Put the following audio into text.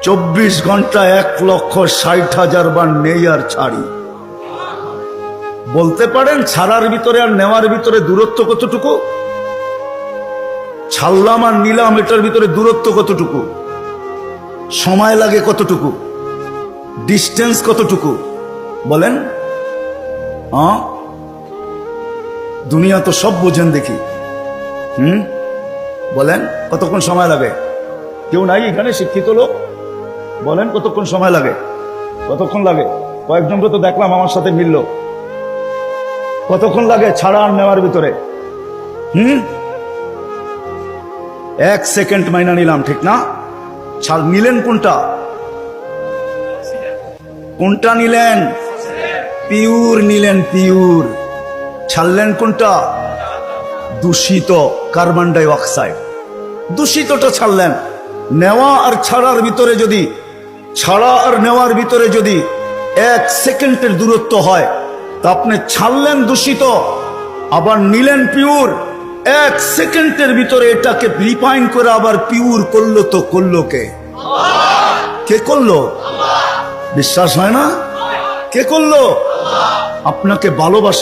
24 ঘন্টা 1,60,000 বার নেই আর ছাড়ি। বলতে পারেন ছাড়ার ভিতরে আর নেওয়ার ভিতরে দূরত্ব কতটুকু? ছাড়লাম আর নিলাম এটার ভিতরে দূরত্ব কতটুকু? সময় লাগে কতটুকু? ডিস্টেন্স কতটুকু? বলেন। দুনিয়া তো সব বোঝেন দেখি। বলেন কতক্ষণ সময় লাগে? কেউ নাই এখানে শিক্ষিত লোক? বলেন কতক্ষণ সময় লাগে? কতক্ষণ লাগে? কয়েকজনকে তো দেখলাম আমার সাথে মিলল। কতক্ষণ লাগে ছাড়া আর নেওয়ার ভিতরে? 1 সেকেন্ড মাইনা নিলাম, ঠিক না? ছাড় নিলেন কোনটা? কোনটা নিলেন? পিওর নিলেন, পিওর। ছাড়লেন কোনটা? দূষিত কার্বন ডাই অক্সাইড, দূষিতটা ছাড়লেন। নেওয়া আর ছাড়ার ভিতরে যদি, ছাড়া আর নেওয়ার ভিতরে যদি 1 সেকেন্ডের দূরত্ব হয়, তা আপনি ছাড়লেন দূষিত, আবার নিলেন পিওর। 1 সেকেন্ডের ভিতরে এটাকে রিফাইন করে আবার পিওর করলো, তো করলো কে? কে করলো? বিশ্বাস হয় না? কে করলো? আপনাকে ভালোবাসে